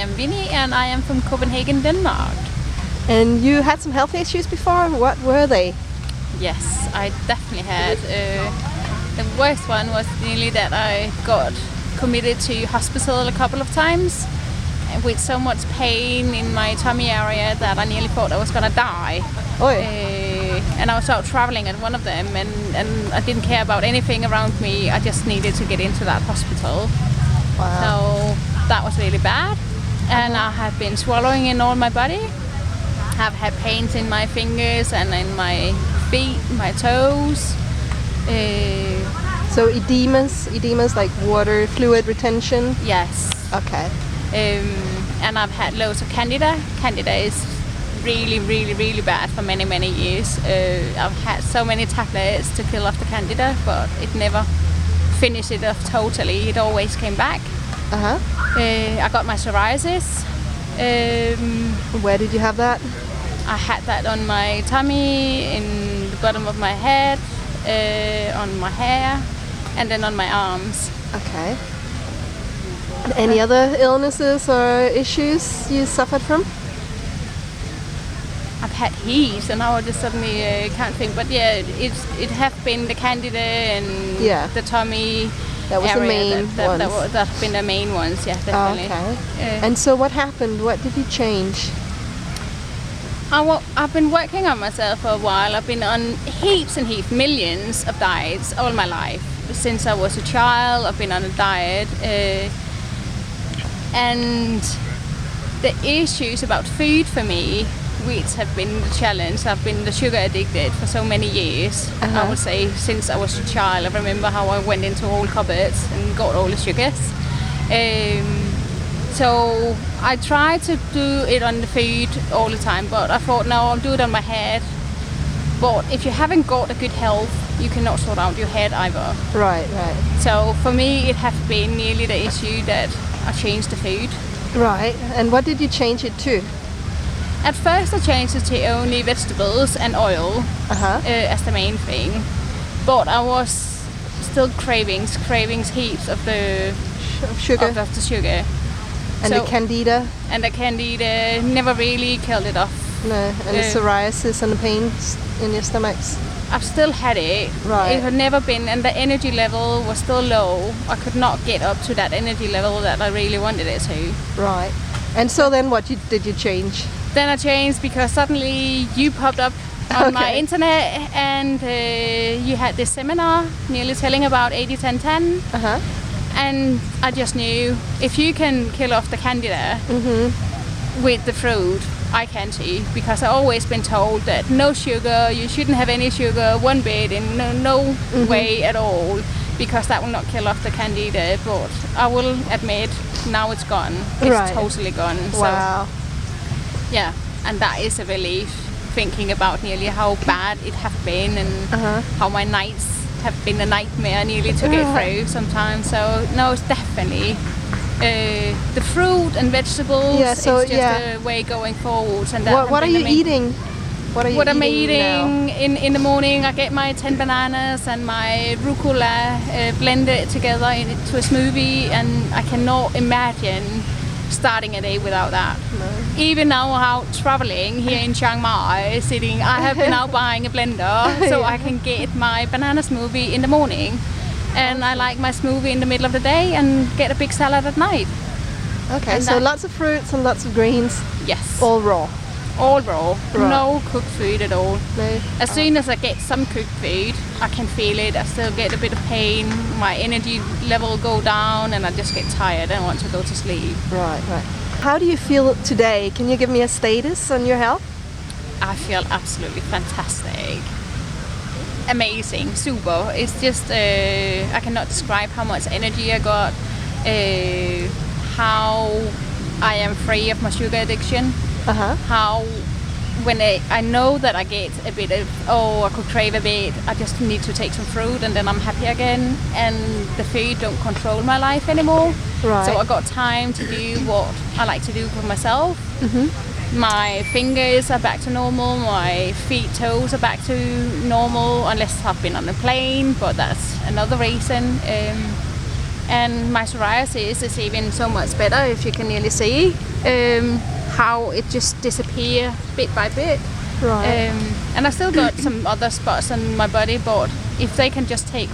am Vinnie and I am from Copenhagen, Denmark. And you had some health issues before. What were they? Yes, I definitely had. The worst one was nearly that I got committed to hospital a couple of times with so much pain in my tummy area that I nearly thought I was gonna die. And I was out traveling at one of them, and I didn't care about anything around me. I just needed to get into that hospital. Wow. So that was really bad. And I have been swallowing in all my body. Have had pains in my fingers and in my feet, my toes. So edemas like water fluid retention. Yes. Okay. And I've had loads of candida. Candida is really, really, really bad for many, many years. I've had so many tablets to kill off the candida, but it never finished it off totally. It always came back. I got my psoriasis. Where did you have that? I had that on my tummy, in the bottom of my head, on my hair, and then on my arms. Okay. Any other illnesses or issues you suffered from? I've had heaps, and now I just suddenly can't think. But yeah, it have been the candida and the tummy. That was the main ones. That's been the main ones, yeah, definitely. Okay. And so what happened? What did you change? I've been working on myself for a while. I've been on heaps and heaps, millions of diets all my life. Since I was a child, I've been on a diet. And the issues about food for me, which have been the challenge, I've been the sugar addicted for so many years. I would say since I was a child. I remember how I went into all cupboards and got all the sugars. So I tried to do it on the food all the time, but I thought, no, I'll do it on my head. But if you haven't got a good health, you cannot sort out your head either. Right. So for me, it has been nearly the issue that I changed the food. Right. And what did you change it to? At first, I changed it to only vegetables and oil as the main thing. But I was still cravings heaps of the sugar. Of the sugar. And the candida? And the candida never really killed it off. No, and the psoriasis and the pains in your stomachs? I've still had it. Right. It had never been, and the energy level was still low. I could not get up to that energy level that I really wanted it to. Right. And so then what did you change? Then I changed because suddenly you popped up on my internet, and you had this seminar nearly telling about 80-10-10. And I just knew if you can kill off the candida with the fruit, I can too, because I've always been told that no sugar, you shouldn't have any sugar, one bit, in no way at all, because that will not kill off the candida. But I will admit, now it's gone. It's totally gone. Wow. So, yeah, and that is a relief, thinking about nearly how bad it have been and how my nights have been a nightmare nearly to get through sometimes. So no, it's definitely the fruit and vegetables. Yeah, so is just a way going forward. And that what are you eating? What am I eating in the morning? I get my 10 bananas and my rucola, blend it together into a smoothie, and I cannot imagine starting a day without that. No. Even now out traveling here in Chiang Mai, I have been out buying a blender so I can get my banana smoothie in the morning, and I like my smoothie in the middle of the day and get a big salad at night. Okay, and so lots of fruits and lots of greens. Yes. All raw. All raw. No cooked food at all. No. As soon as I get some cooked food, I can feel it. I still get a bit of pain. My energy level go down, and I just get tired and want to go to sleep. Right. How do you feel today? Can you give me a status on your health? I feel absolutely fantastic. Amazing. Super. It's just, I cannot describe how much energy I got, how I am free of my sugar addiction. How when I know that I get a bit of, I could crave a bit, I just need to take some fruit and then I'm happy again, and the food don't control my life anymore. Right. So I got time to do what I like to do for myself. My fingers are back to normal, my feet, toes are back to normal, unless I've been on a plane, but that's another reason. And my psoriasis is even so much better, if you can nearly see how it just disappears bit by bit. Right. And I still got some other spots on my body, but if they can just take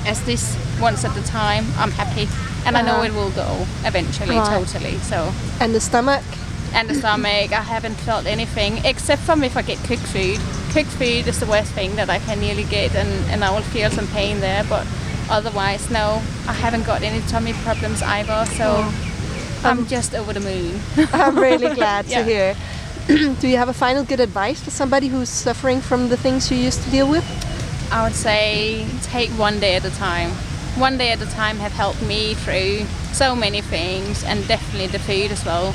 as this once at a time, I'm happy. And I know it will go eventually, totally. So. And the stomach? And the stomach, I haven't felt anything, except from if I get cooked food. Cooked food is the worst thing that I can nearly get, and I will feel some pain there, but otherwise, no, I haven't got any tummy problems either, so I'm just over the moon. I'm really glad to hear. Do you have a final good advice for somebody who's suffering from the things you used to deal with? I would say take one day at a time. One day at a time have helped me through so many things, and definitely the food as well.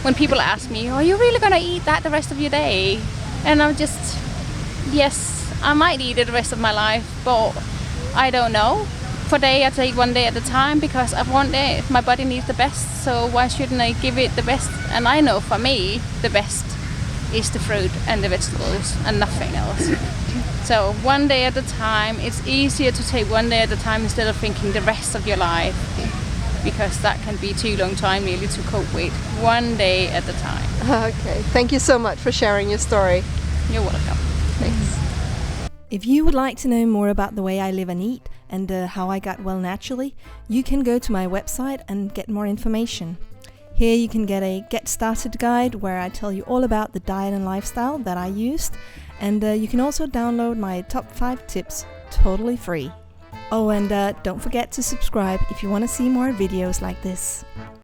When people ask me, are you really going to eat that the rest of your day? And I'm just, yes, I might eat it the rest of my life, but I don't know. For day, I take one day at a time because I want it. My body needs the best, so why shouldn't I give it the best? And I know for me, the best is the fruit and the vegetables and nothing else. So one day at a time, it's easier to take one day at a time instead of thinking the rest of your life, because that can be too long time really to cope with. One day at a time. Okay, thank you so much for sharing your story. You're welcome. Thanks. If you would like to know more about the way I live and eat and how I got well naturally, you can go to my website and get more information. Here you can get a Get Started guide where I tell you all about the diet and lifestyle that I used, and you can also download my top 5 tips totally free. Oh, and don't forget to subscribe if you want to see more videos like this.